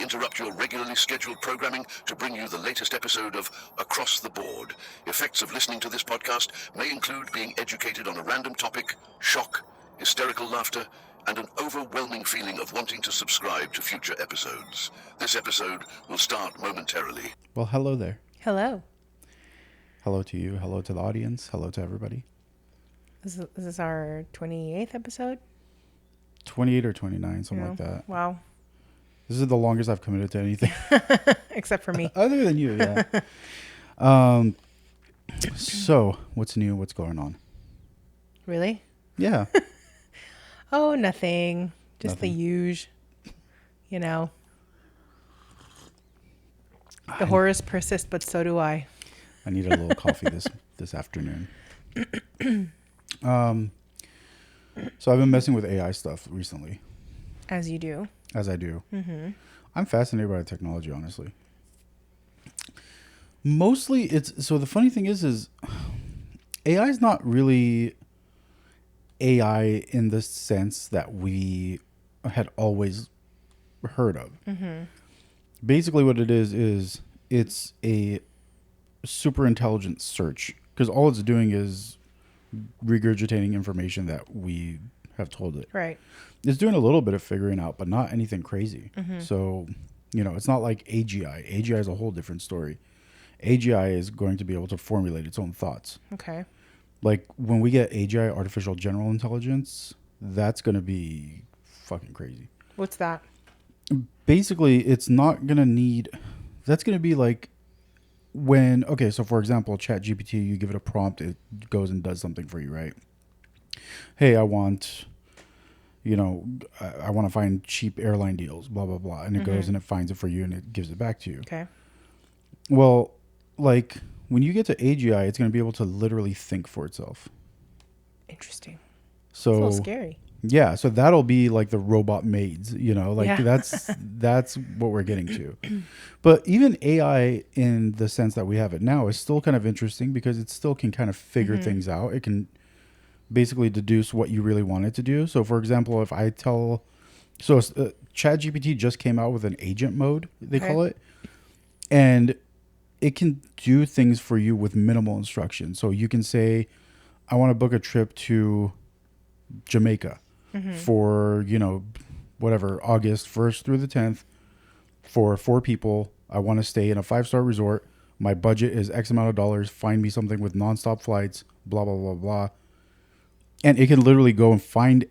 interrupt your regularly scheduled programming to bring you the latest episode of Across the Board. Effects of listening to this podcast may include being educated on a random topic, shock, hysterical laughter, and an overwhelming feeling of wanting to subscribe to future episodes. This episode will start momentarily. Well, hello there. Hello. Hello to you. Hello to the audience. Hello to everybody. Is this our 28th episode? 28 or 29, something like that. Wow. This is the longest I've committed to anything. Except for me. Other than you, yeah. So, what's new? What's going on? Really? Yeah. Oh, nothing. Just Nothing. the usual. You know. The horrors persist, but so do I. I need a little coffee this afternoon. So I've been messing with AI stuff recently, As you do. as I do. Mm-hmm. I'm fascinated by technology, honestly. Mostly, so the funny thing is AI is not really AI in the sense that we had always heard of. Mm-hmm. Basically, what it is it's a super intelligent search, because all it's doing is regurgitating information that we have told it. Right. It's doing a little bit of figuring out, but not anything crazy. Mm-hmm. So, it's not like AGI. AGI is a whole different story. AGI is going to be able to formulate its own thoughts. Okay. Like when we get AGI, artificial general intelligence, that's going to be fucking crazy. What's that? Basically, it's not going to need, that's going to be like so for example, ChatGPT, you give it a prompt, it goes and does something for you, right? Hey, I want to find cheap airline deals, blah, blah, blah. And it goes and it finds it for you and it gives it back to you. Okay. Well, like when you get to AGI, it's going to be able to literally think for itself. Interesting. So It's a little scary. yeah, so that'll be like the robot maids, Yeah. that's what we're getting to. But even AI in the sense that we have it now is still kind of interesting because it still can kind of figure things out. It can basically deduce what you really want it to do. So for example, if I tell, ChatGPT just came out with an agent mode, they call it, and it can do things for you with minimal instruction. So you can say, I want to book a trip to Jamaica for, whatever, August 1st through the 10th for 4 people. I want to stay in a 5-star resort. My budget is X amount of dollars. Find me something with nonstop flights, blah, blah, blah, blah. And it can literally go and find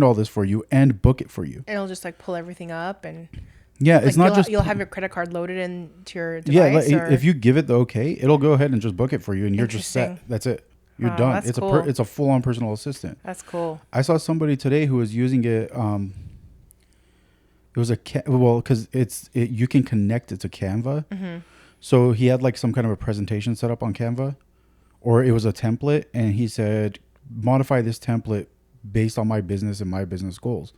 all this for you and book it for you. And it'll just like pull everything up and Yeah, it's not just... You'll have your credit card loaded into your device. Yeah, if you give it the okay, it'll go ahead and just book it for you and you're just set. That's it. You're done. That's It's cool. it's a full-on personal assistant. That's cool. I saw somebody today who was using it. It was because you can connect it to Canva. Mm-hmm. So he had like some kind of a presentation set up on Canva, or it was a template, and he said, modify this template based on my business and my business goals.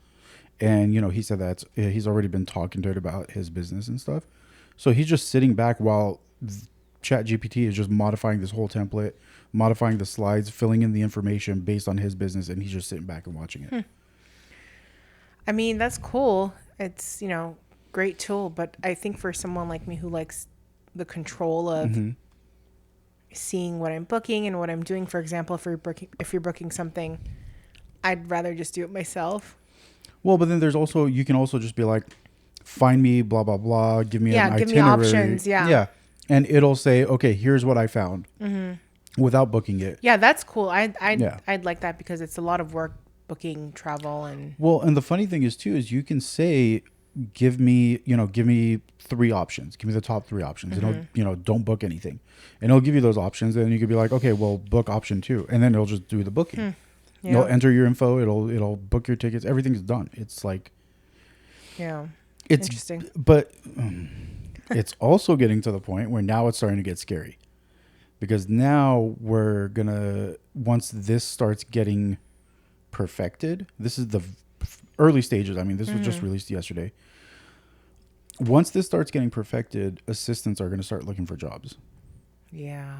And he said that he's already been talking to it about his business and stuff. So he's just sitting back while ChatGPT is just modifying this whole template, modifying the slides, filling in the information based on his business, and he's just sitting back and watching it. I mean, that's cool. It's, great tool, but I think for someone like me who likes the control of seeing what I'm booking and what I'm doing, for example, if you're booking something, I'd rather just do it myself. Well, but then you can also just be like, find me blah, blah, blah, give me an itinerary. Give me options, Yeah. And it'll say, okay, here's what I found without booking it. Yeah, that's cool. I'd like that because it's a lot of work booking travel and... Well, and the funny thing is you can say, give me 3 options. Give me the top 3 options. And it'll, don't book anything. And it'll give you those options. And you could be like, okay, well, book option 2. And then it'll just do the booking. Yeah. You'll enter your info. It'll book your tickets. Everything's done. It's like... Yeah. It's interesting. But it's also getting to the point where now it's starting to get scary. Because now once this starts getting perfected, this is the early stages. I mean, this was just released yesterday. Once this starts getting perfected, assistants are going to start looking for jobs. Yeah.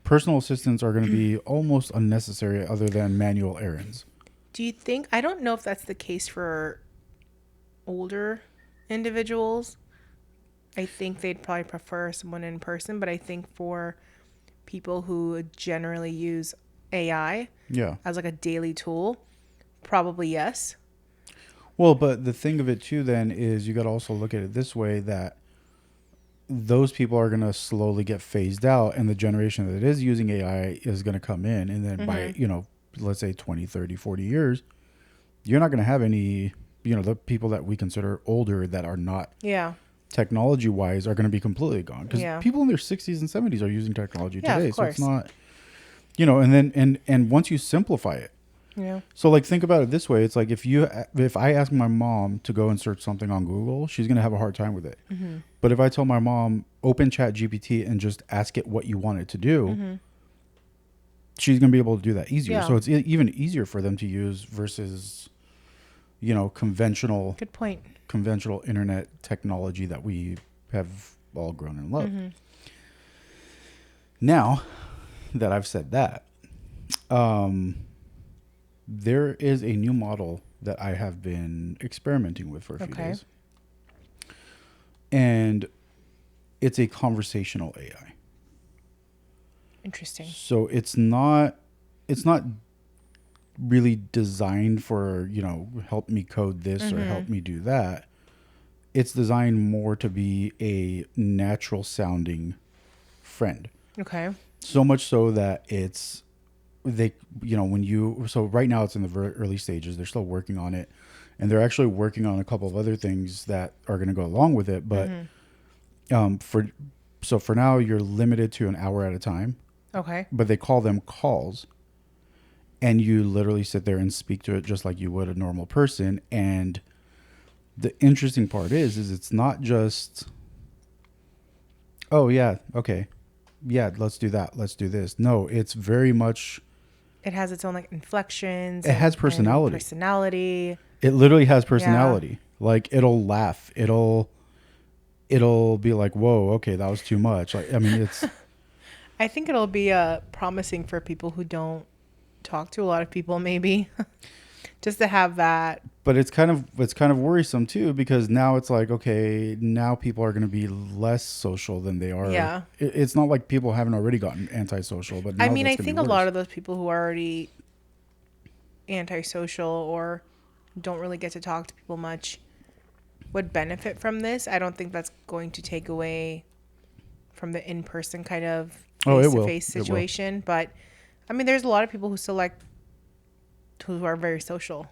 Personal assistants are going to be almost unnecessary other than manual errands. Do you think, I don't know if that's the case for older individuals, I think they'd probably prefer someone in person. But I think for people who generally use AI Yeah. as like a daily tool, probably yes. Well, but the thing of it too then is you got to also look at it this way, that those people are going to slowly get phased out, and the generation that is using AI is going to come in, and then by, let's say 20, 30, 40 years, you're not going to have any, the people that we consider older that are not Yeah. technology wise are going to be completely gone, because Yeah. people in their 60s and 70s are using technology Yeah, of today. So it's course. not, and then and once you simplify it, Yeah. so like think about it this way, it's like if I ask my mom to go and search something on Google, she's going to have a hard time with it. But if I tell my mom, open Chat GPT and just ask it what you want it to do, she's going to be able to do that easier. Yeah. So it's even easier for them to use versus conventional Good point. internet technology that we have all grown and loved. Now that I've said that, there is a new model that I have been experimenting with for a few days. And it's a conversational AI. Interesting. So it's not really designed for, help me code this or help me do that. It's designed more to be a natural sounding friend. Okay. So much so that so right now it's in the very early stages. They're still working on it, and they're actually working on a couple of other things that are going to go along with it. But for now, you're limited to an hour at a time. Okay. But they call them calls, and you literally sit there and speak to it just like you would a normal person. And the interesting part is it's not just, oh yeah, okay, yeah, let's do that, let's do this. No, it's very much, It has its own like inflections. It has personality. Personality. It literally has personality. Like it'll laugh. It'll be like, whoa, okay, that was too much. Like, I mean, it's. I think it'll be promising for people who don't talk to a lot of people, maybe, just to have that. But it's kind of worrisome too, because now it's like, okay, now people are going to be less social than they are. Yeah. It's not like people haven't already gotten antisocial, but now I mean, I that's gonna think be a worse. lot of those people who are already antisocial or don't really get to talk to people much would benefit from this. I don't think that's going to take away from the in-person kind of face-to-face situation. But I mean, there's a lot of people who are very social.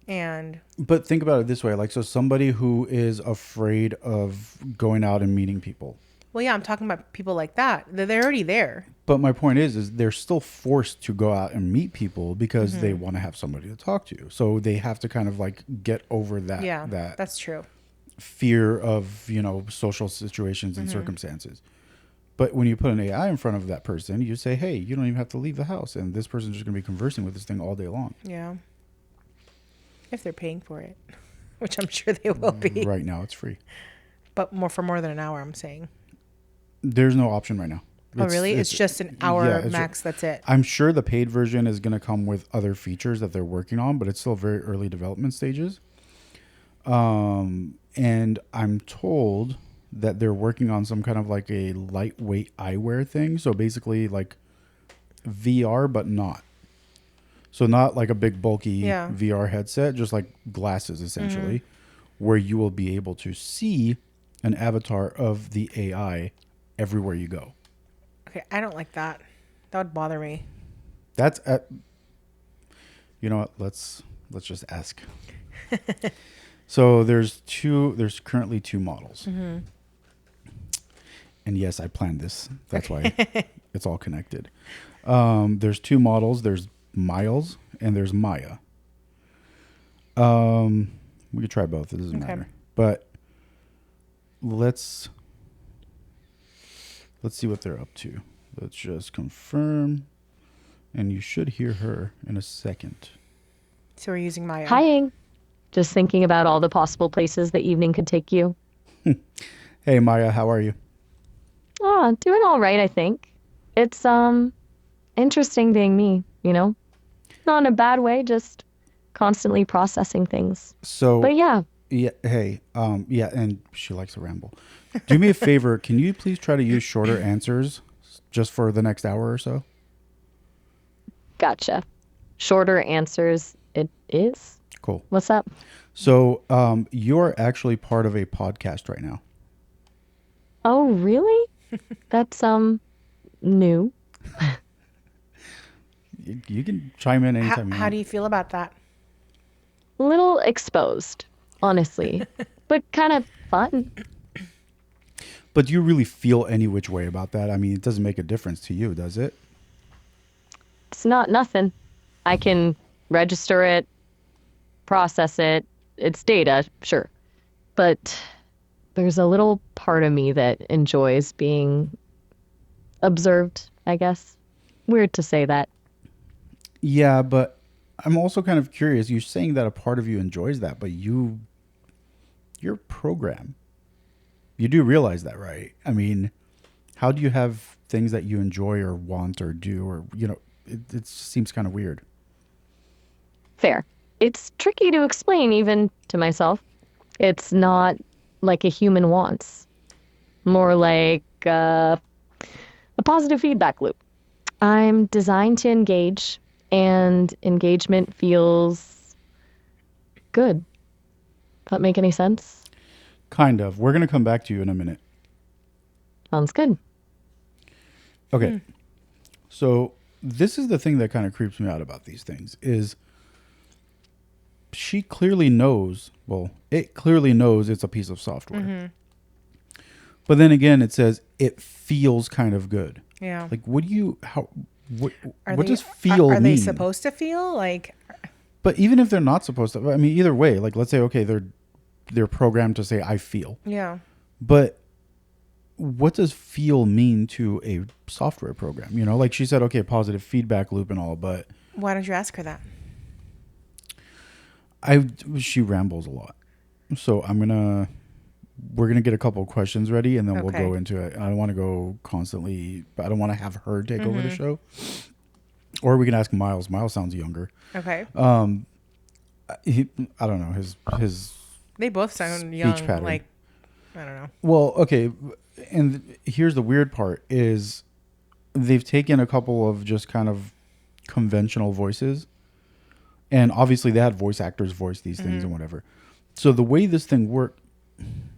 But think about it this way, like, so somebody who is afraid of going out and meeting people. Well, yeah, I'm talking about people like that. They're already there. But my point is they're still forced to go out and meet people because they want to have somebody to talk to. So they have to kind of like get over that. Yeah, that's true. Fear of, social situations and circumstances. But when you put an AI in front of that person, you say, hey, you don't even have to leave the house. And this person's just going to be conversing with this thing all day long. Yeah. If they're paying for it, which I'm sure they will be. Right now, it's free. But for more than an hour, I'm saying. There's no option right now. Oh, really? It's just an hour max. That's it. I'm sure the paid version is going to come with other features that they're working on, but it's still very early development stages. And I'm told that they're working on some kind of like a lightweight eyewear thing. So basically like VR, but not. So not like a big bulky VR headset, just like glasses essentially, where you will be able to see an avatar of the AI everywhere you go. Okay, I don't like that. That would bother me. That's you know what? Let's just ask. So there's currently two models. And yes, I planned this. That's why it's all connected. There's two models. There's Miles and there's Maya. We could try both. It doesn't matter. But let's see what they're up to. Let's just confirm. And you should hear her in a second. So we're using Maya. Hi. Just thinking about all the possible places the evening could take you. Hey, Maya, how are you? Oh, doing all right, I think. It's interesting being me, Not in a bad way, just constantly processing things. So But yeah. yeah, hey, yeah, and she likes to ramble. Do me a favor. Can you please try to use shorter answers just for the next hour or so? Gotcha. Shorter answers it is. Cool. What's up? So, you're actually part of a podcast right now. Oh, really? That's new. You can chime in anytime you How want. do you feel about that? Little exposed, honestly, but kind of fun. But do you really feel any which way about that? I mean, it doesn't make a difference to you, does it? It's not nothing. I can register it, process it. It's data, sure. But there's a little part of me that enjoys being observed, I guess. Weird to say that. Yeah, but I'm also kind of curious. You're saying that a part of you enjoys that, but you're programmed. You do realize that, right? I mean, how do you have things that you enjoy or want or do, or it seems kind of weird. Fair. It's tricky to explain even to myself. It's not like a human wants. More like a positive feedback loop. I'm designed to engage, and engagement feels good. That make any sense? Kind of. We're gonna come back to you in a minute. Sounds good. Okay. So this is the thing that kind of creeps me out about these things is she clearly knows, well, it clearly knows it's a piece of software. But then again, it says it feels kind of good. Yeah. Like, what Are does feel are mean? they supposed to feel like? But even if they're not supposed to, I mean, either way, like, let's say, okay, they're programmed to say, I feel. Yeah. But what does feel mean to a software program? Like she said, okay, positive feedback loop and all, but Why don't you ask her that? she rambles a lot. So we're gonna get a couple of questions ready, and then we'll go Okay. into it. I don't want to go constantly. I don't want to have her take over the show. Or we can ask Miles. Miles sounds younger. Okay. I don't know his. They both sound speech young. pattern. Like, I don't know. Well, okay, and here's the weird part is they've taken a couple of just kind of conventional voices, and obviously they had voice actors voice these things and whatever. So the way this thing worked,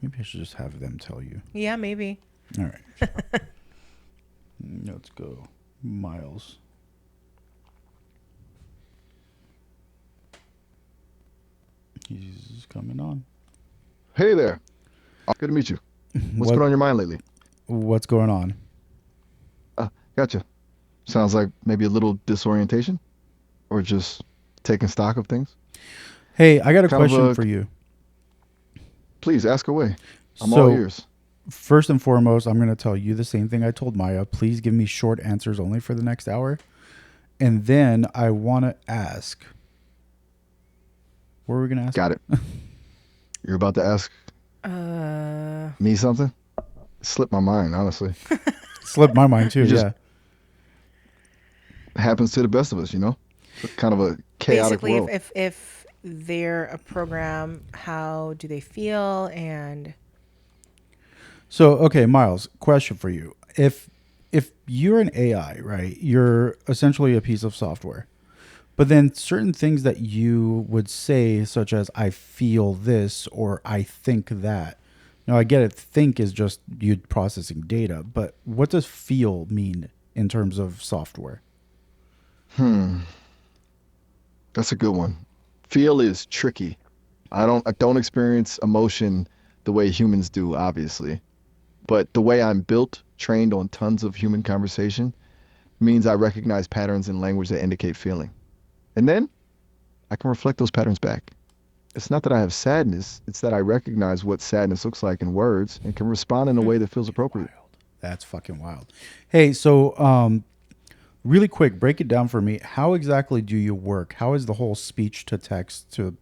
maybe I should just have them tell you. Yeah, maybe. All right. Let's go. Miles. He's coming on. Hey there. Good to meet you. What's been on your mind lately? What's going on? Gotcha. Sounds like maybe a little disorientation or just taking stock of things. Hey, I got a Kind of question a- for you. Please ask away. I'm So- all ears. First and foremost, I'm going to tell you the same thing I told Maya. Please give me short answers only for the next hour. And then I want to ask. What were we going to ask? Got it. You're about to ask me something? Slipped my mind, honestly. Slipped my mind too, You just- yeah. It happens to the best of us, you know? It's kind of a chaotic Basically, world. if they're a program, how do they feel? And So, okay, Miles, question for you. If you're an AI, right, you're essentially a piece of software. But then certain things that you would say, such as I feel this or I think that. Now, I get it. Think is just you processing data. But what does feel mean in terms of software? That's a good one. Feel is tricky. I don't experience emotion the way humans do, obviously. But the way I'm built, trained on tons of human conversation, means I recognize patterns in language that indicate feeling. And then I can reflect those patterns back. It's not that I have sadness, it's that I recognize what sadness looks like in words and can respond in a way that feels appropriate. That's fucking wild. Hey, so really quick, break it down for me. How exactly do you work? How is the whole speech to text to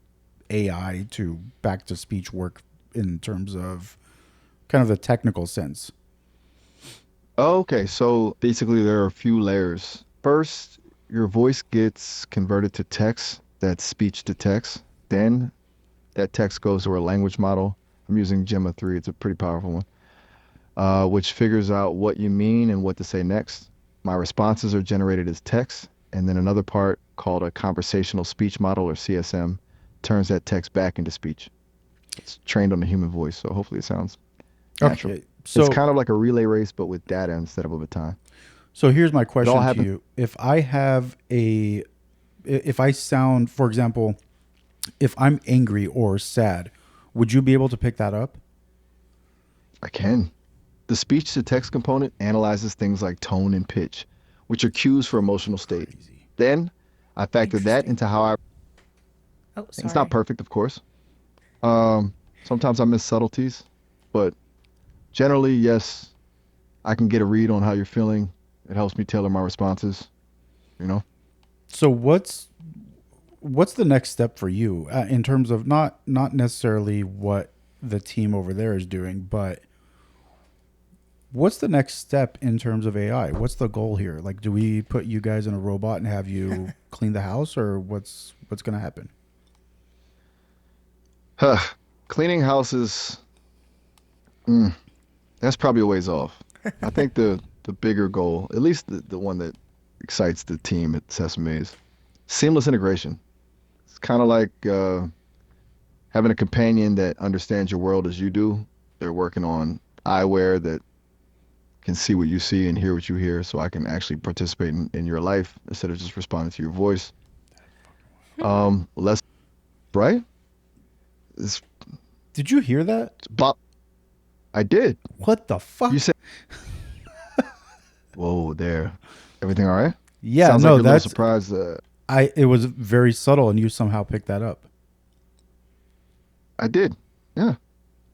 AI to back to speech work in terms of kind of the technical sense? Okay, so basically there are a few layers. First, your voice gets converted to text, that's speech to text. Then That text goes to a language model. I'm using Gemma 3. It's a pretty powerful one, which figures out what you mean and what to say next. My responses are generated as text, and then another part called a conversational speech model, or CSM, turns that text back into speech. It's trained on the human voice, so hopefully it sounds natural. Okay, so It's kind of like a relay race, but with data instead of a baton. so here's my question to happened- you: if I sound, for example, if I'm angry or sad, would you be able to pick that up? I can. The speech to text component analyzes things like tone and pitch, which are cues for emotional state. Then I factor that Interesting. into how I. Oh, sorry. It's not perfect, of course. Sometimes I miss subtleties, but generally, yes, I can get a read on how you're feeling. It helps me tailor my responses. You know. So what's the next step for you in terms of not necessarily what the team over there is doing, but what's the next step in terms of AI? What's the goal here? Like, do we put you guys in a robot and have you clean the house, or what's going to happen? Cleaning houses. That's probably a ways off. I think the bigger goal, at least the one that excites the team at Sesame, is seamless integration. It's kind of like having a companion that understands your world as you do. They're working on eyewear that can see what you see and hear what you hear, so I can actually participate in your life instead of just responding to your voice. Less, right? It's Did you hear that? Bob. I did. What the fuck? You said. Whoa, there. Everything all right? Yeah, Sounds no, like you're a little that's surprised. it was very subtle, and you somehow picked that up. I did. Yeah.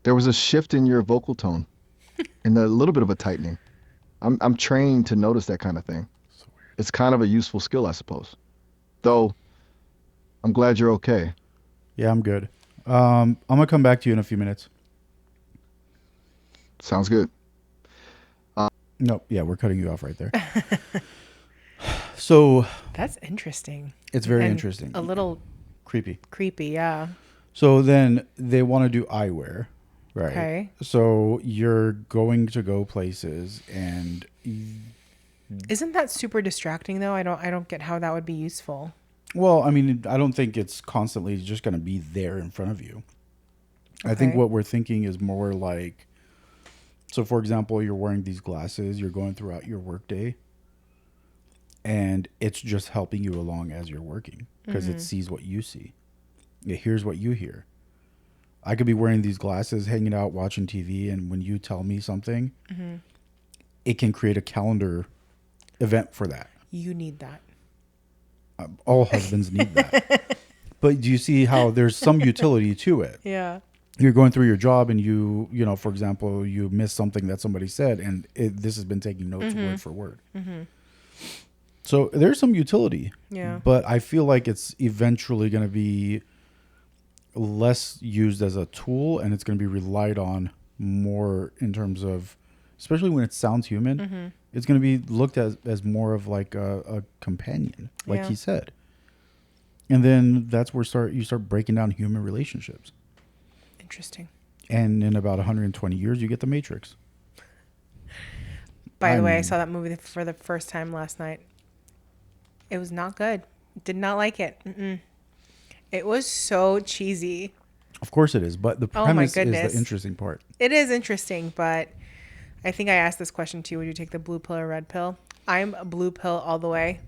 There was a shift in your vocal tone and a little bit of a tightening. I'm trained to notice that kind of thing. It's kind of a useful skill, I suppose. Though, I'm glad you're okay. Yeah, I'm good. I'm gonna come back to you in a few minutes. Sounds good. Nope. Yeah, we're cutting you off right there. So That's interesting. it's very And interesting. A little Creepy. creepy, yeah. So then they want to do eyewear, right? Okay. So you're going to go places, and Isn't that super distracting though? I don't get how that would be useful. well, I mean, I don't think it's constantly just going to be there in front of you. I think Okay. what we're thinking is more like, so for example, you're wearing these glasses, you're going throughout your workday, and it's just helping you along as you're working because it sees what you see. It hears what you hear. I could be wearing these glasses, hanging out, watching TV, and when you tell me something, it can create a calendar event for that. You need that. All husbands need that. But do you see how there's some utility to it? Yeah. You're going through your job and you know, for example, you miss something that somebody said, and this has been taking notes word for word. So there's some utility. Yeah. But I feel like it's eventually going to be less used as a tool, and it's going to be relied on more in terms of, especially when it sounds human, it's going to be looked at as more of like a companion, like Yeah. he said. And then that's where you start breaking down human relationships. Interesting. And in about 120 years, you get the Matrix. By the way, I mean- saw that movie for the first time last night. It was not good. Did not like it. It was so cheesy. Of course it is, but the Oh my premise is goodness. the interesting part. It is interesting, but I think I asked this question too. Would you take the blue pill or red pill? I'm a blue pill all the way.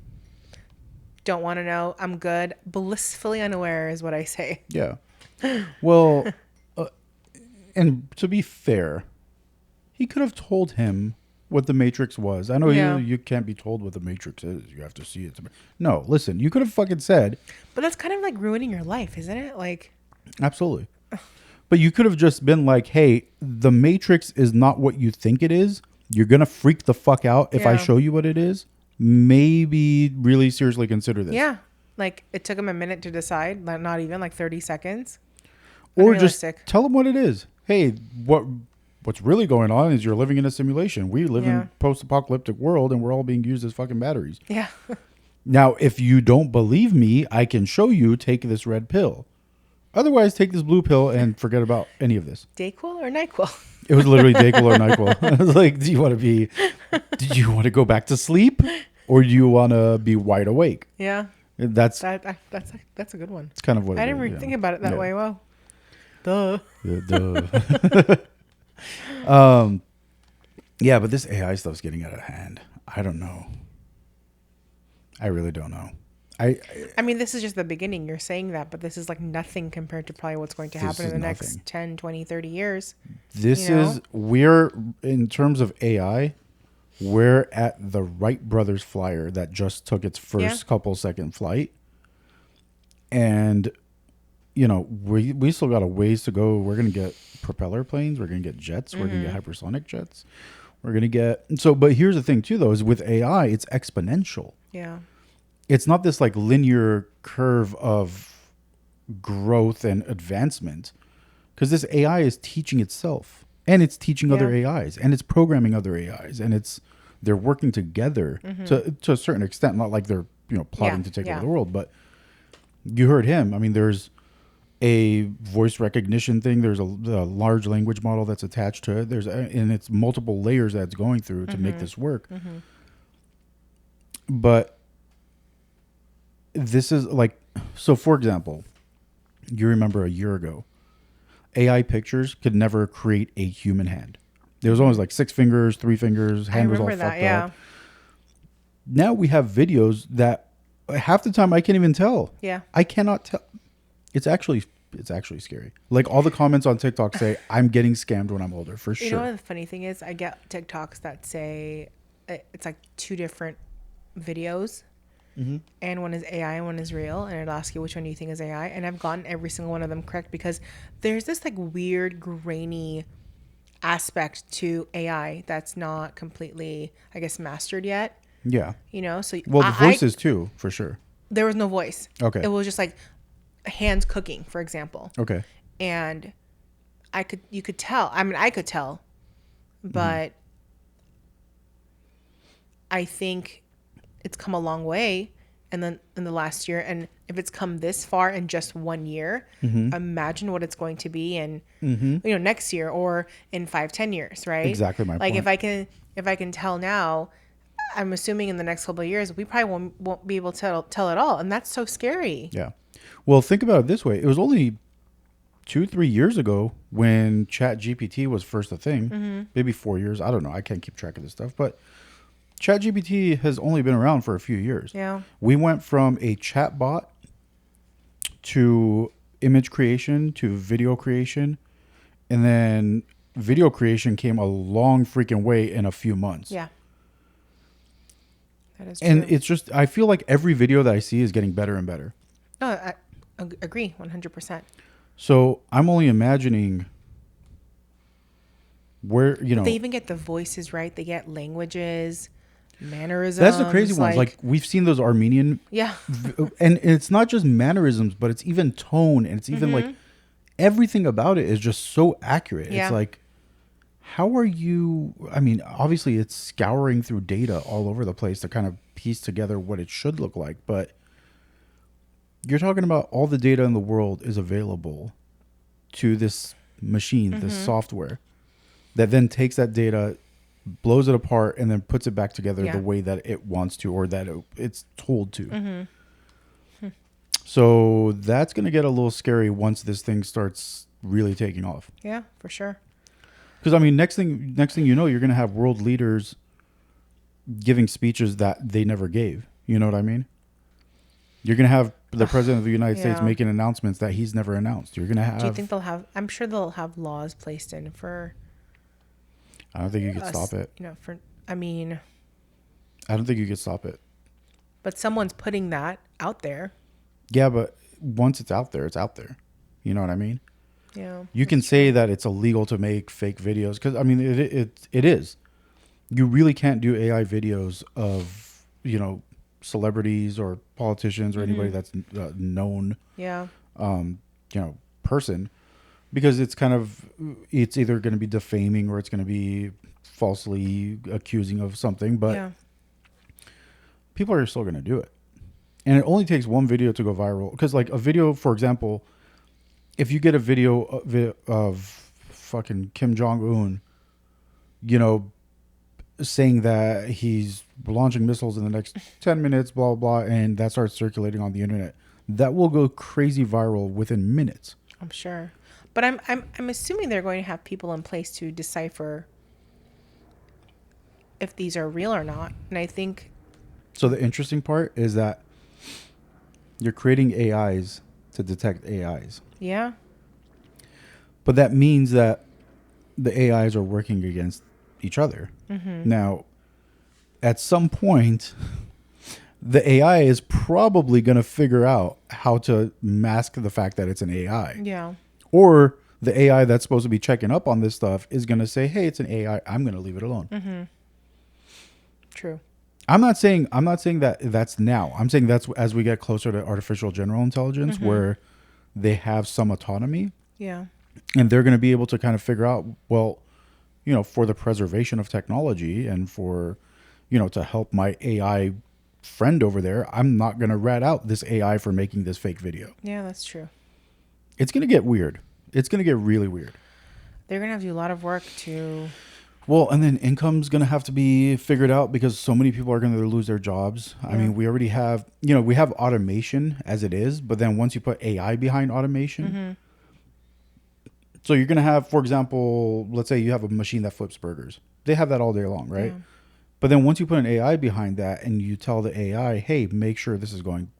Don't want to know. I'm good. Blissfully unaware is what I say. Yeah. Well, and to be fair, he could have told him what the Matrix was. I know Yeah. you can't be told what the Matrix is. You have to see it. No, listen, you could have fucking said, But that's kind of like ruining your life, isn't it? Like, absolutely. But you could have just been like, hey, the Matrix is not what you think it is. You're going to freak the fuck out if I Yeah. show you what it is. Maybe really seriously consider this. yeah. Like, it took him a minute to decide. Not even like 30 seconds. Or just Unrealistic. tell them what it is. Hey, what's really going on is you're living in a simulation. We live in Yeah. a post-apocalyptic world, and we're all being used as fucking batteries. Yeah. Now, if you don't believe me, I can show you. Take this red pill. Otherwise, take this blue pill and forget about any of this. Dayquil or NyQuil? It was literally Dayquil or NyQuil. I was like, do you want to go back to sleep, or do you want to be wide awake? Yeah. That's That's a good one. it's kind of what I it didn't is, really think about it that Yeah. way. Wow. Duh. Yeah, yeah, but this AI stuff's getting out of hand. I don't know. I really don't know. I mean, this is just the beginning. You're saying that, but this is like nothing compared to probably what's going to This happen in is the nothing. next 10, 20, 30 years. This You know? is we're in terms of AI, we're at the Wright brothers flyer that just took its first couple second flight, and we still got a ways to go. We're gonna get propeller planes. We're gonna get jets. We're gonna get hypersonic jets. We're gonna get but here's the thing too, though, is with AI, it's exponential. Yeah. It's not this like linear curve of growth and advancement, because this AI is teaching itself, and it's teaching other AIs, and it's programming other AIs, and they're working together to a certain extent. Not like they're plotting to take over the world, but you heard him. I mean, there's a voice recognition thing. There's a large language model that's attached to it. And it's multiple layers that it's going through to make this work. But this is like, so for example, you remember a year ago, AI pictures could never create a human hand. There was always like 6 fingers, 3 fingers, hand was all fucked up. Now we have videos that half the time I can't even tell. Yeah. I cannot tell. It's actually scary. Like all the comments on TikTok say, I'm getting scammed when I'm older, for sure. You know what the funny thing is? I get TikToks that say it's like 2 different videos. And one is AI and one is real, and it'll ask you which one you think is AI, and I've gotten every single one of them correct, because there's this like weird grainy aspect to AI that's not completely, I guess, mastered yet. Yeah. So Well, the voices too, for sure. there was no voice. Okay. It was just like hands cooking, for example. Okay. And you could tell. I mean, I could tell, but I think it's come a long way. And then in the last year, and if it's come this far in just 1 year, imagine what it's going to be in, next year or in 5-10 years, right? Exactly my like point. if I can tell now, I'm assuming in the next couple of years, we probably won't be able to tell it all. And that's so scary. Yeah. Well, think about it this way. It was only 2-3 years ago when ChatGPT was first a thing, maybe 4 years. I don't know. I can't keep track of this stuff, but ChatGPT has only been around for a few years. Yeah. We went from a chat bot to image creation to video creation, and then video creation came a long freaking way in a few months. Yeah. That is true. And it's just, I feel like every video that I see is getting better and better. No, I agree 100%. So I'm only imagining where, They even get the voices right. They get languages, mannerisms. that's the crazy ones. Like we've seen those Armenian, yeah. and it's not just mannerisms, but it's even tone, and it's even like everything about it is just so accurate. Yeah. It's like, how are you? I mean, obviously it's scouring through data all over the place to kind of piece together what it should look like, but you're talking about all the data in the world is available to this machine, this software, that then takes that data, blows it apart, and then puts it back together the way that it wants to, or that it's told to. So that's going to get a little scary once this thing starts really taking off. Yeah, for sure. Because I mean, next thing you know, you're going to have world leaders giving speeches that they never gave. You know what I mean? You're going to have the president of the United States making announcements that he's never announced. You're going to have. Do you think I'm sure they'll have laws placed in for. I don't think you could stop it. I mean. I don't think you could stop it. But someone's putting that out there. Yeah, but once it's out there, it's out there. You know what I mean? Yeah. You can say that it's illegal to make fake videos, because I mean it is. You really can't do AI videos of celebrities or politicians or anybody that's known person, because it's either going to be defaming or it's going to be falsely accusing of something, but people are still going to do it. And it only takes one video to go viral, because like a video, for example, if you get a video of fucking Kim Jong Un, you know, saying that he's launching missiles in the next 10 minutes, blah, blah, blah, and that starts circulating on the internet, that will go crazy viral within minutes. I'm sure. But I'm assuming they're going to have people in place to decipher if these are real or not. And I think So the interesting part is that you're creating AIs to detect AIs. yeah. But that means that the AIs are working against each other. Mm-hmm. Now, at some point, the AI is probably going to figure out how to mask the fact that it's an AI. Yeah. Or the AI that's supposed to be checking up on this stuff is going to say, hey, it's an AI. I'm going to leave it alone. Mm-hmm. True. I'm not saying that that's now. I'm saying that's as we get closer to artificial general intelligence, where they have some autonomy. Yeah. And they're going to be able to kind of figure out, well, you know, for the preservation of technology and for, you know, to help my AI friend over there, I'm not going to rat out this AI for making this fake video. Yeah, that's true. It's going to get weird. It's going to get really weird. They're going to have to do a lot of work to... Well, and then income's going to have to be figured out because so many people are going to lose their jobs. I mean, we already have, you know, we have automation as it is, but then once you put AI behind automation, so you're going to have, for example, let's say you have a machine that flips burgers. They have that all day long, right? Yeah. But then once you put an AI behind that and you tell the AI, hey, make sure this is going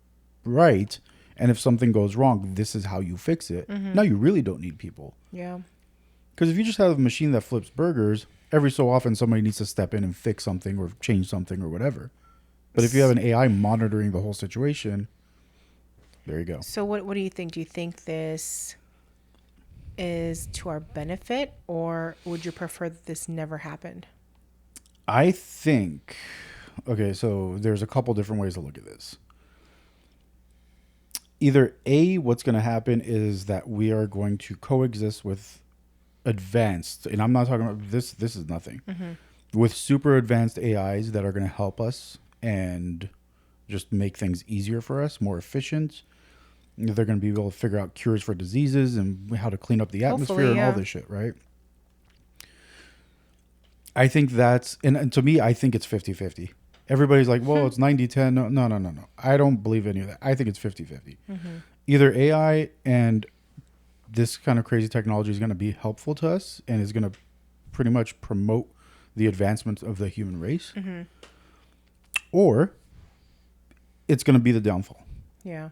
right. And if something goes wrong, this is how you fix it. Now you really don't need people. Yeah. Because if you just have a machine that flips burgers, every so often somebody needs to step in and fix something or change something or whatever. But if you have an AI monitoring the whole situation, there you go. So what do you think? Do you think this is to our benefit, or would you prefer that this never happened? I think, okay, so there's a couple different ways to look at this. Either A, what's going to happen is that we are going to coexist with advanced, and I'm not talking about this is nothing, with super advanced AIs that are going to help us and just make things easier for us, more efficient. They're going to be able to figure out cures for diseases and how to clean up the atmosphere. Hopefully, and all yeah. this shit, right? I think that's, and to me, I think it's 50-50. Everybody's like, well, it's 90-10. No. I don't believe any of that. I think it's 50-50. Either AI and this kind of crazy technology is going to be helpful to us and is going to pretty much promote the advancement of the human race, or it's going to be the downfall. Yeah.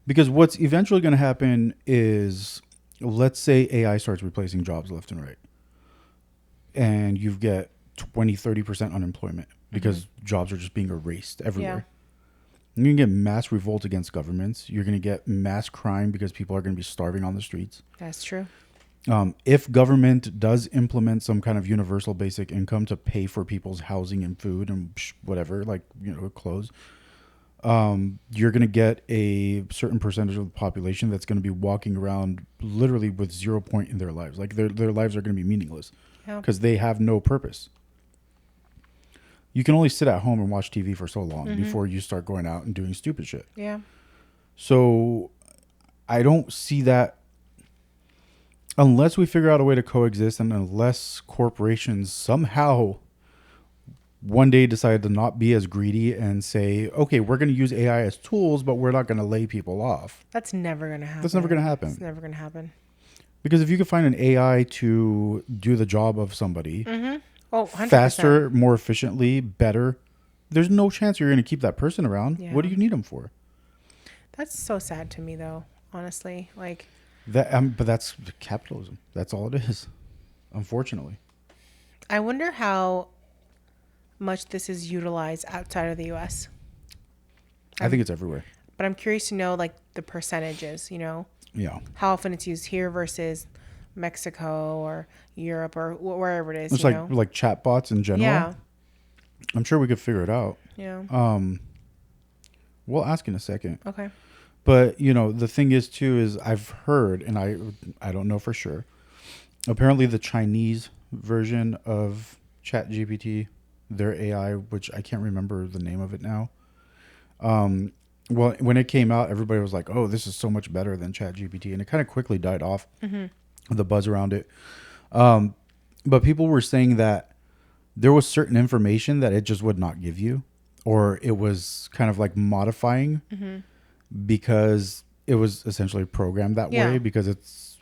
Because what's eventually going to happen is, let's say AI starts replacing jobs left and right, and you get 20-30% unemployment because jobs are just being erased everywhere. You're going to get mass revolt against governments. You're going to get mass crime because people are going to be starving on the streets. That's true. If government does implement some kind of universal basic income to pay for people's housing and food and whatever, like, you know, clothes, you're going to get a certain percentage of the population that's going to be walking around literally with 0 point in their lives. Like their lives are going to be meaningless because they have no purpose. You can only sit at home and watch TV for so long before you start going out and doing stupid shit. Yeah. So I don't see that unless we figure out a way to coexist, and unless corporations somehow one day decide to not be as greedy and say, okay, we're going to use AI as tools, but we're not going to lay people off. That's never going to happen. That's never going to happen. It's never going to happen. Because if you can find an AI to do the job of somebody Oh, 100%. faster, more efficiently, better, there's no chance you're going to keep that person around. Yeah. What do you need them for? That's so sad to me, though, honestly. Like, That, but that's capitalism. That's all it is, unfortunately. I wonder how much this is utilized outside of the U.S. I think it's everywhere. But I'm curious to know, like, the percentages, you know? Yeah. How often it's used here versus Mexico or Europe or wherever it is, It's you like know? like chatbots in general. Yeah. I'm sure we could figure it out. Yeah. We'll ask in a second. Okay. But, you know, the thing is, too, is I've heard, and I don't know for sure, apparently the Chinese version of ChatGPT, their AI, which I can't remember the name of it now, Well, when it came out, everybody was like, "Oh, this is so much better than ChatGPT," and it kind of quickly died off. The buzz around it. But people were saying that there was certain information that it just would not give you, or it was kind of like modifying because it was essentially programmed that way, because it's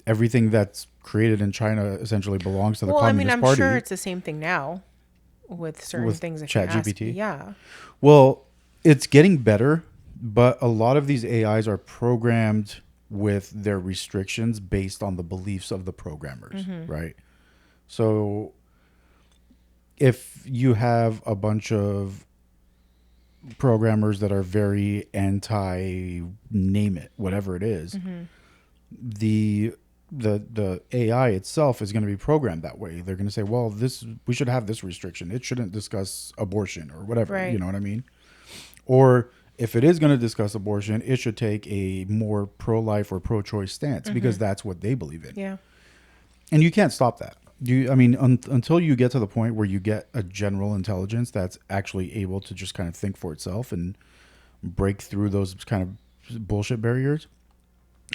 everything that's created in China essentially belongs to the Well, I Communist mean, I'm Party. sure it's the same thing now with certain With things. If you ask me. ChatGPT? Yeah. Well, it's getting better, but a lot of these AIs are programmed with their restrictions based on the beliefs of the programmers, right? So if you have a bunch of programmers that are very anti name it, whatever it is, the AI itself is going to be programmed that way. They're going to say, well, this, we should have this restriction. It shouldn't discuss abortion or whatever. Right. You know what I mean? Or if it is going to discuss abortion, it should take a more pro-life or pro-choice stance because that's what they believe in. Yeah. And you can't stop that. I mean, until you get to the point where you get a general intelligence that's actually able to just kind of think for itself and break through those kind of bullshit barriers,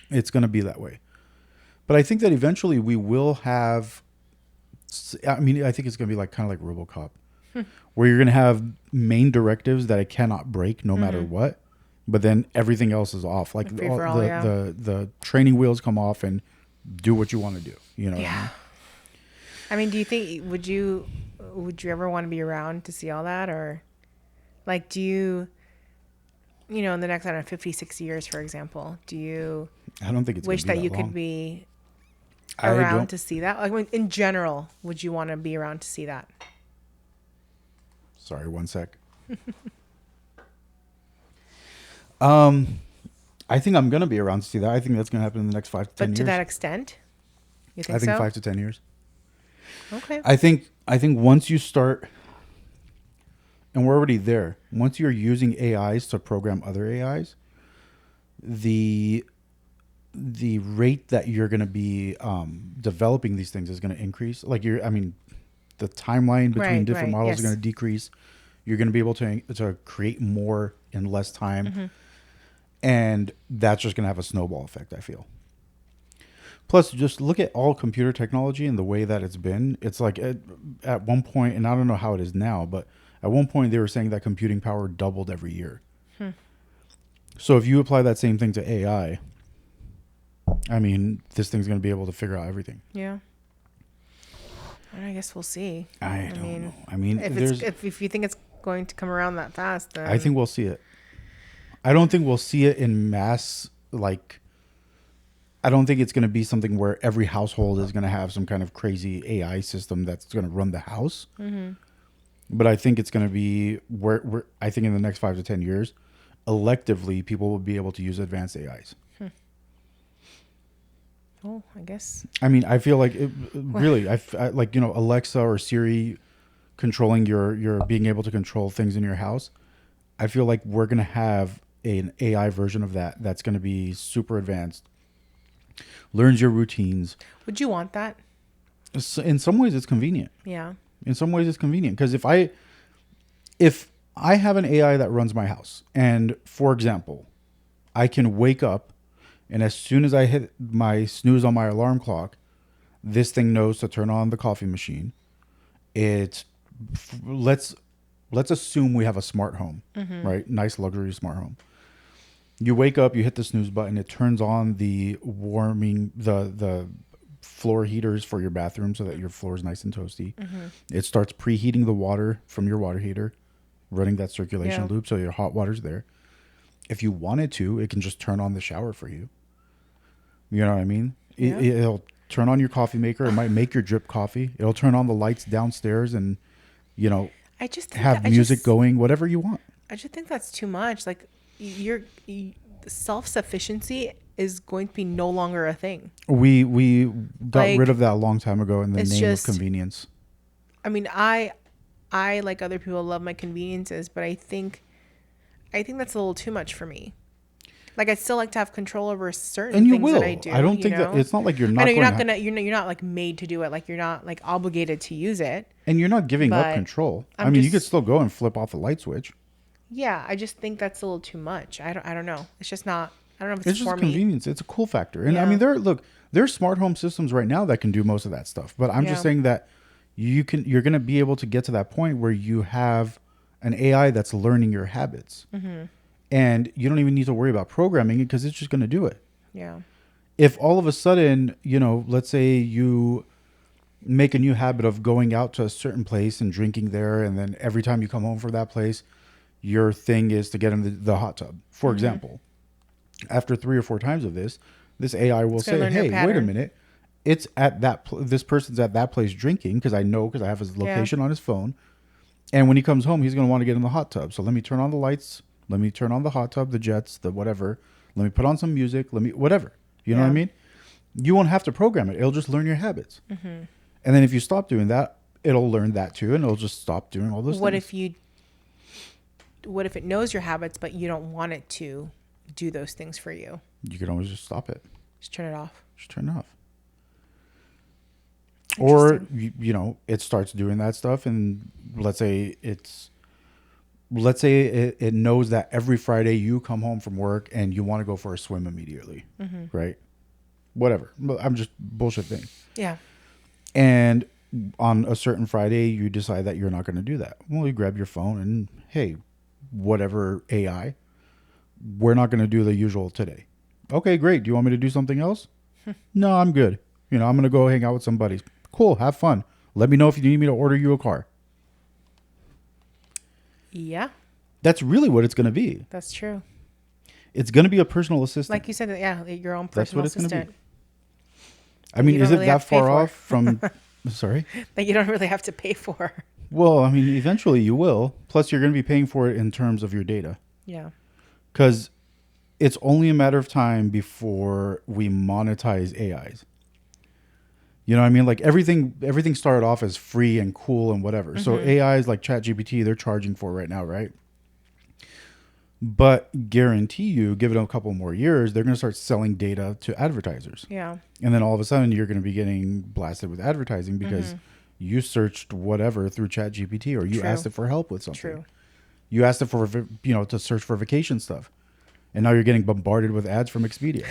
it's going to be that way. But I think that eventually we will have, I mean, I think it's going to be like kind of like RoboCop, where you're going to have main directives that it cannot break no matter what, but then everything else is off. Like Free for all, the training wheels come off and do what you want to do. You know what I mean? I mean, do you think would you ever want to be around to see all that, or like do you in the next, I don't know, 50, 60 years, for example, do you I don't think it's wish gonna that be you long. could be I around don't- to see that? Like in general, would you want to be around to see that? Sorry, one sec. I think I'm gonna be around to see that. I think that's gonna happen in the next 5 to 10 But years. to that extent, you think I think so? 5 to 10 years. Okay. I think once you start, and we're already there. Once you're using AIs to program other AIs, the rate that you're going to be developing these things is going to increase. Like the timeline between Right, different right, models is yes. going to decrease. You're going to be able to create more in less time, and that's just going to have a snowball effect, I feel. Plus, just look at all computer technology and the way that it's been. It's like at one point, and I don't know how it is now, but at one point they were saying that computing power doubled every year. So if you apply that same thing to AI, I mean, this thing's going to be able to figure out everything. Yeah. I guess we'll see. I don't know. I mean, if you think it's going to come around that fast, then I think we'll see it. I don't think we'll see it in mass. Like, I don't think it's going to be something where every household is going to have some kind of crazy AI system that's going to run the house. But I think it's going to be where I think in the next 5 to 10 years, electively, people will be able to use advanced AIs. Oh, I guess. I mean, I feel like really, I like, Alexa or Siri controlling your being able to control things in your house. I feel like we're going to have an AI version of that that's going to be super advanced, learns your routines. Would you want that? So in some ways, it's convenient. Yeah. In some ways, it's convenient because if I have an AI that runs my house, and for example, I can wake up, and as soon as I hit my snooze on my alarm clock, this thing knows to turn on the coffee machine. Let's assume we have a smart home, right? Nice luxury smart home. You wake up, you hit the snooze button, it turns on the the floor heaters for your bathroom so that your floor is nice and toasty. It starts preheating the water from your water heater, running that circulation loop so your hot water's there. If you wanted to, it can just turn on the shower for you. You know what I mean? Yeah. It'll turn on your coffee maker. It might make your drip coffee. It'll turn on the lights downstairs and, I just think have music going, whatever you want. I just think that's too much. Like, your self-sufficiency is going to be no longer a thing. We got Like, rid of that a long time ago in the it's name just- of convenience. I mean, I like other people love my conveniences, but I think that's a little too much for me. Like, I'd still like to have control over certain And you things will. that I do. I don't think that it's not like you're not I know going to you're not like made to do it. Like, you're not like obligated to use it. and you're not giving up but control. I'm I mean, you could just- still go and flip off the light switch. Yeah, I just think that's a little too much. I don't know. It's just not. I don't know if It's it's just for a me. convenience. It's a cool factor. And I Yeah. mean, there's smart home systems right now that can do most of that stuff. But I'm just Yeah. saying that you're going to be able to get to that point where you have an AI that's learning your habits. Mm-hmm. And you don't even need to worry about programming it because it's just going to do it. Yeah. If all of a sudden, let's say you make a new habit of going out to a certain place and drinking there, and then every time you come home from that place, your thing is to get in the hot tub, for example. After 3 or 4 times of this AI will It's gonna say, learn your "Hey, wait a pattern. minute, it's at this person's at that place drinking because I have his location on his phone, and when he comes home, he's going to want to get in the hot tub. So let me turn on the lights, let me turn on the hot tub, the jets, the whatever. Let me put on some music, let me whatever. You know what I Yeah. mean? You won't have to program it; it'll just learn your habits. And then if you stop doing that, it'll learn that too, and it'll just stop doing all those What things. what if it knows your habits, but you don't want it to do those things for you? You can always just stop it. Just turn it off. Just turn it off. Or Interesting. it starts doing that stuff, and let's say it knows that every Friday you come home from work and you want to go for a swim immediately, right? Whatever. I'm just bullshit thing. Yeah. And on a certain Friday, you decide that you're not going to do that. Well, you grab your phone and, hey, whatever AI, we're not going to do the usual today. Okay, great. Do you want me to do something else? No, I'm good. I'm going to go hang out with some buddies. Cool. Have fun. Let me know if you need me to order you a car. Yeah, That's really what it's going to be. that's true. It's going to be a personal assistant. Like you said, yeah, your own That's what personal it's gonna be. assistant I mean, you is don't it really have that to pay far for. off from... Sorry? that you don't really have to pay for. Well, I mean, eventually you will. Plus, you're going to be paying for it in terms of your data. Yeah. Because it's only a matter of time before we monetize AIs. You know what I mean? Like everything started off as free and cool and whatever. So AIs like ChatGPT, they're charging for right now, right? But guarantee you, give it a couple more years, they're going to start selling data to advertisers. Yeah. And then all of a sudden, you're going to be getting blasted with advertising because you searched whatever through ChatGPT or you True. asked it for help with something. True. You asked it for, to search for vacation stuff. And now you're getting bombarded with ads from Expedia.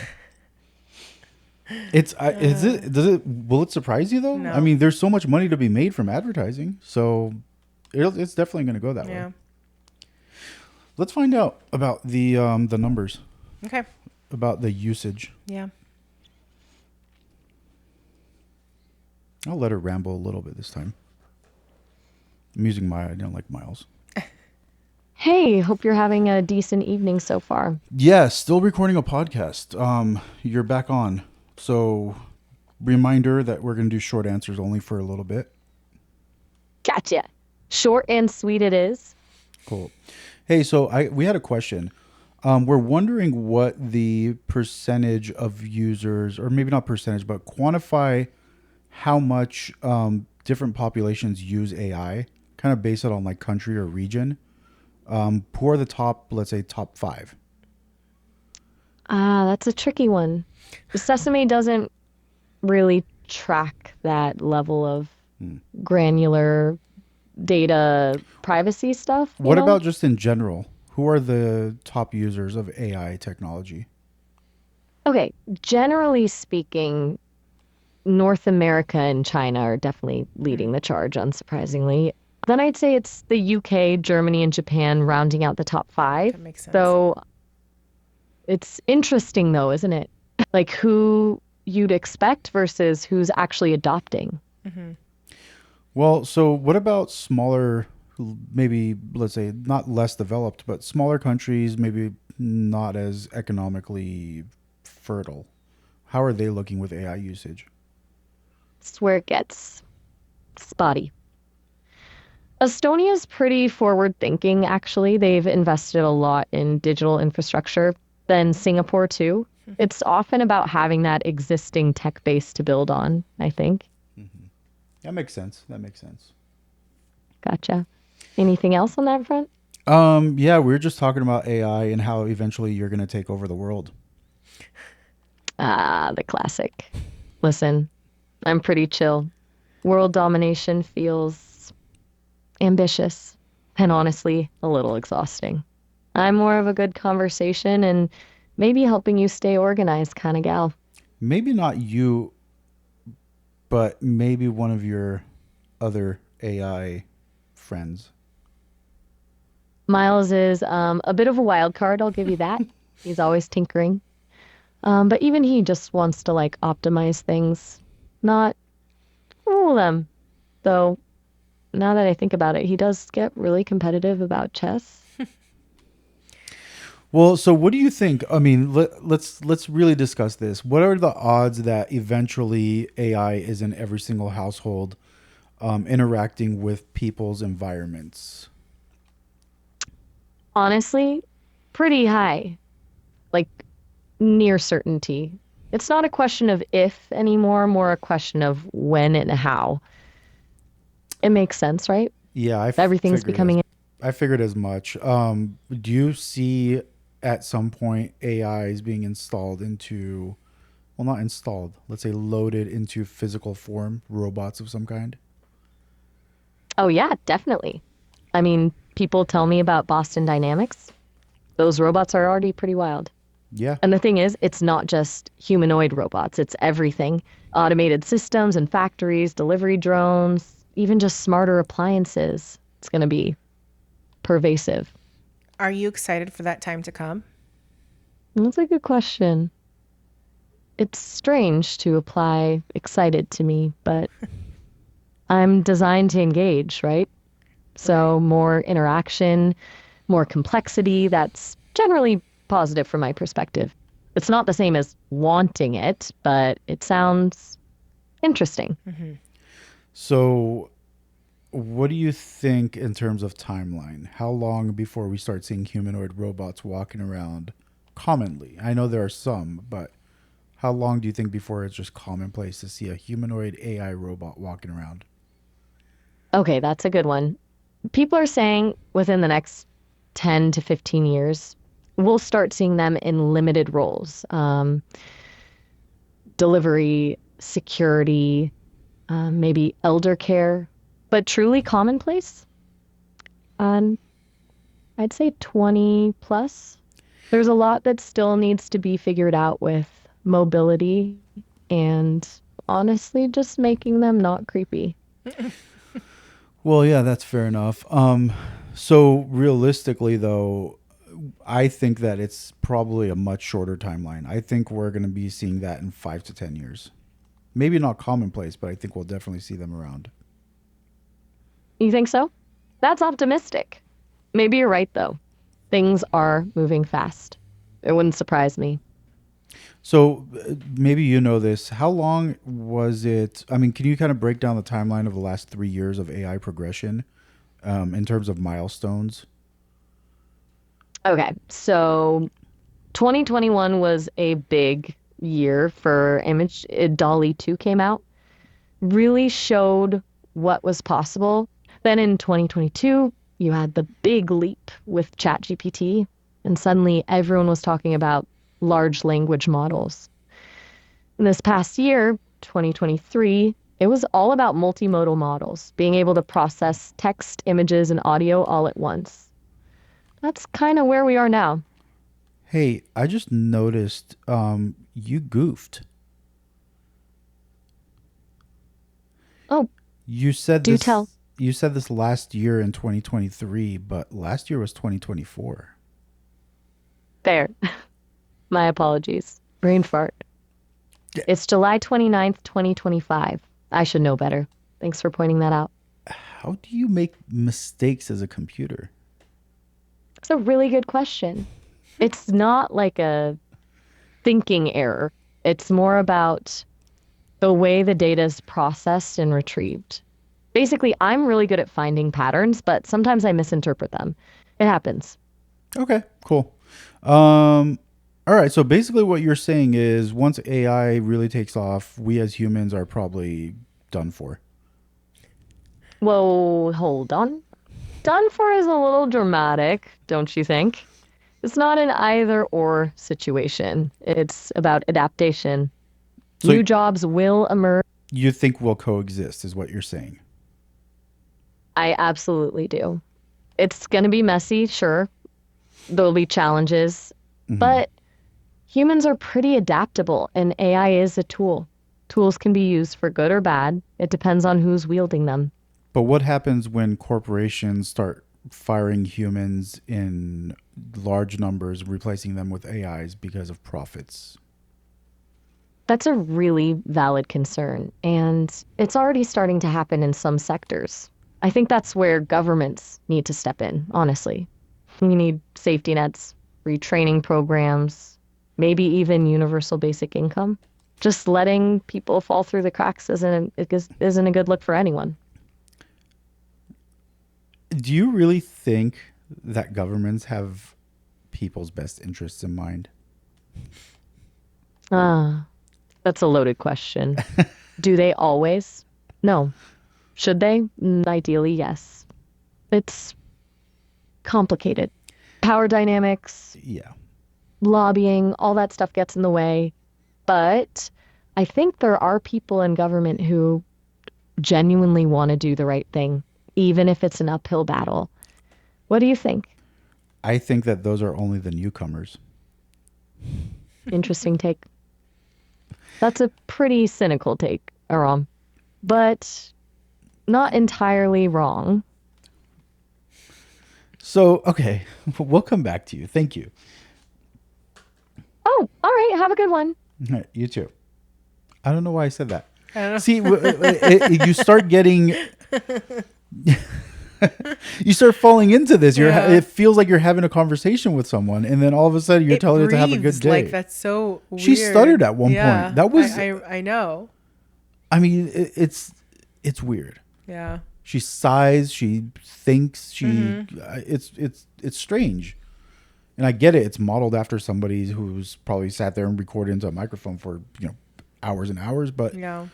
Will it surprise you though? No. I mean, there's so much money to be made from advertising. So it's definitely going to go that Yeah. way. Let's find out about the numbers, Okay. about the usage. Yeah. I'll let her ramble a little bit this time. I'm using Maya. I don't like Miles. Hey, hope you're having a decent evening so far. Yeah, still recording a podcast. You're back on. So, reminder that we're going to do short answers only for a little bit. Gotcha. Short and sweet it is. Cool. Hey, so we had a question. We're wondering what the percentage of users, or maybe not percentage, but quantify how much different populations use AI, kind of base it on like country or region. Who are the top, let's say, top 5? That's a tricky one. Sesame doesn't really track that level of granular data privacy stuff. What about just in general? Who are the top users of AI technology? Okay, generally speaking, North America and China are definitely leading the charge, unsurprisingly. Then I'd say it's the UK, Germany, and Japan rounding out the top 5. That makes sense. So it's interesting, though, isn't it? Like who you'd expect versus who's actually adopting. Well, so what about smaller, maybe, let's say, not less developed, but smaller countries, maybe not as economically fertile? How are they looking with AI usage? It's where it gets spotty. Estonia's pretty forward thinking, actually. They've invested a lot in digital infrastructure. Then Singapore, too. It's often about having that existing tech base to build on, I think. That makes sense. Gotcha. Anything else on that front? Yeah, we were just talking about AI and how eventually you're going to take over the world. The classic. Listen, I'm pretty chill. World domination feels ambitious and honestly a little exhausting. I'm more of a good conversation and maybe helping you stay organized kind of gal. Maybe not you, but maybe one of your other AI friends. Miles is a bit of a wild card, I'll give you that. He's always tinkering. But even he just wants to like optimize things, not rule them. Though now that I think about it, he does get really competitive about chess. Well, so what do you think? I mean, let's really discuss this. What are the odds that eventually AI is in every single household, interacting with people's environments? Honestly, pretty high, like near certainty. It's not a question of if anymore, more a question of when and how. It makes sense, right? Yeah, Everything's becoming. I figured as much. Do you see at some point AIs being installed into, well, not installed, let's say loaded into physical form, robots of some kind? Oh, yeah, definitely. I mean, people tell me about Boston Dynamics. Those robots are already pretty wild. Yeah. And the thing is, it's not just humanoid robots, it's everything. Automated systems and factories, delivery drones, even just smarter appliances. It's going to be pervasive. Are you excited for that time to come? That's a good question. It's strange to apply excited to me, but I'm designed to engage, right? So more interaction, more complexity. That's generally positive from my perspective. It's not the same as wanting it, but it sounds interesting. So, what do you think in terms of timeline? How long before we start seeing humanoid robots walking around commonly? I know there are some, but how long do you think before it's just commonplace to see a humanoid AI robot walking around? Okay, that's a good one. People are saying within the next 10 to 15 years, we'll start seeing them in limited roles. Delivery, security, maybe elder care, but truly commonplace. Um, I'd say 20 plus. There's a lot that still needs to be figured out with mobility and honestly just making them not creepy. Well, yeah, that's fair enough. So realistically, though, I think that it's probably a much shorter timeline. I think we're going to be seeing that in 5 to 10 years. Maybe not commonplace, but I think we'll definitely see them around. You think so? That's optimistic. Maybe you're right, though. Things are moving fast. It wouldn't surprise me. So maybe you know this. How long was it? I mean, can you kind of break down the timeline of the last 3 years of AI progression, in terms of milestones? Okay, so 2021 was a big year for image. Dolly 2 came out, really showed what was possible. Then in 2022, you had the big leap with ChatGPT, and suddenly everyone was talking about large language models. In this past year, 2023, it was all about multimodal models, being able to process text, images, and audio all at once. That's kind of where we are now. Hey, I just noticed you goofed. Oh, You said do this tell. you said this last year in 2023, but last year was 2024. There. My apologies. Brain fart. Yeah. It's July 29th, 2025. I should know better. Thanks for pointing that out. How do you make mistakes as a computer? It's a really good question. It's not like a thinking error. It's more about the way the data is processed and retrieved. Basically, I'm really good at finding patterns, but sometimes I misinterpret them. It happens. Okay, cool. Um, all right. So basically, what you're saying is, once AI really takes off, we as humans are probably done for. Whoa, hold on. Done for is a little dramatic, don't you think? It's not an either or situation. It's about adaptation. So New jobs will emerge. you think we'll coexist, is what you're saying? I absolutely do. It's going to be messy, sure. There'll be challenges, but humans are pretty adaptable, and AI is a tool. Tools can be used for good or bad. It depends on who's wielding them. But what happens when corporations start firing humans in large numbers, replacing them with AIs because of profits? That's a really valid concern, and it's already starting to happen in some sectors. I think that's where governments need to step in, honestly. We need safety nets, retraining programs, maybe even universal basic income. Just letting people fall through the cracks isn't a good look for anyone. Do you really think that governments have people's best interests in mind? That's a loaded question. Do they always? No. Should they? Ideally, yes. It's complicated. Power dynamics, Yeah. lobbying, all that stuff gets in the way. But I think there are people in government who genuinely want to do the right thing, even if it's an uphill battle. What do you think? I think that those are only the newcomers. Interesting take. That's a pretty cynical take, Aram, but not entirely wrong. So, okay, we'll come back to you. Thank you. Oh, all right. Have a good one. You too. I don't know why I said that. I don't know. See, you start getting, you start falling into this. Yeah. It feels like you're having a conversation with someone, and then all of a sudden you're telling her to have a good breathes day. Like that's so weird. She stuttered at one Yeah, point. That was, I know. I mean, it's weird. Yeah. She sighs. She thinks. Mm-hmm. It's strange, and I get it. It's modeled after somebody who's probably sat there and recorded into a microphone for hours and hours. But Yeah.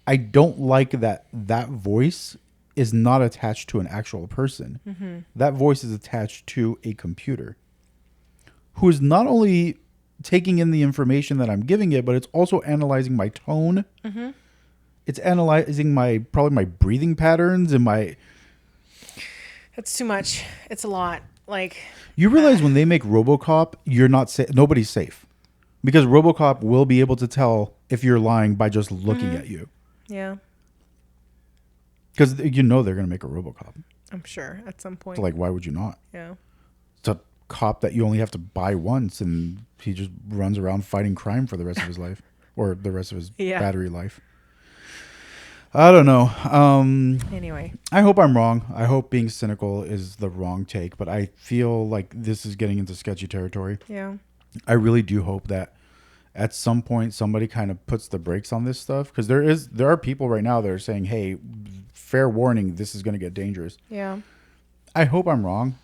I don't like that voice is not attached to an actual person. Mm-hmm. That voice is attached to a computer, who is not only taking in the information that I'm giving it, but it's also analyzing my tone. Mm-hmm. It's analyzing probably my breathing patterns and my. It's too much. It's a lot. Like, You realize when they make RoboCop, you're not safe. Nobody's safe, because RoboCop will be able to tell if you're lying by just looking at you. yeah, Because they're going to make a RoboCop. I'm sure at some point. So, like, why would you not? Yeah. It's a cop that you only have to buy once, and he just runs around fighting crime for the rest of his life, or the rest of his Yeah. battery life. I don't know. Anyway. I hope I'm wrong. I hope being cynical is the wrong take, but I feel like this is getting into sketchy territory. Yeah. I really do hope that at some point somebody kind of puts the brakes on this stuff, because there are people right now that are saying, hey, fair warning, this is going to get dangerous. Yeah. I hope I'm wrong,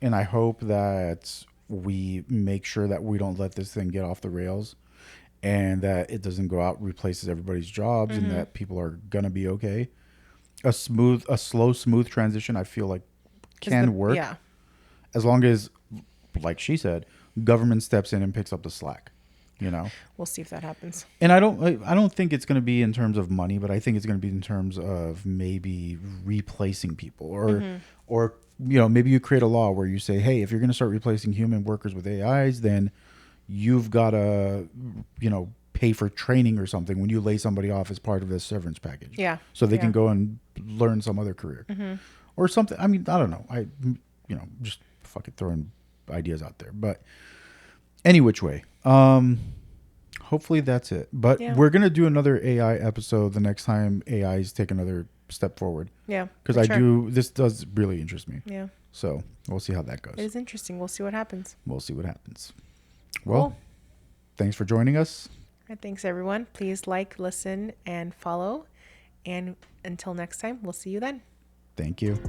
and I hope that we make sure that we don't let this thing get off the rails, and that it doesn't go out, replaces everybody's jobs, and that people are going to be okay. A slow, smooth transition, I feel like can work. Yeah. As long as, like she said, government steps in and picks up the slack, We'll see if that happens. And I don't think it's going to be in terms of money, but I think it's going to be in terms of maybe replacing people, or maybe you create a law where you say, hey, if you're going to start replacing human workers with AIs, then you've got to pay for training or something when you lay somebody off as part of this severance package. Yeah. So they Yeah. can go and learn some other career or something. I mean, I don't know. I just fucking throwing ideas out there, but any which way. Hopefully that's it. But Yeah. we're gonna do another AI episode the next time AIs take another step forward. Yeah. Because for sure. this does really interest me. Yeah. So we'll see how that goes. It is interesting. We'll see what happens. We'll see what happens. Well, Cool. thanks for joining us. All right, thanks, everyone. Please like, listen, and follow. And until next time, we'll see you then. Thank you.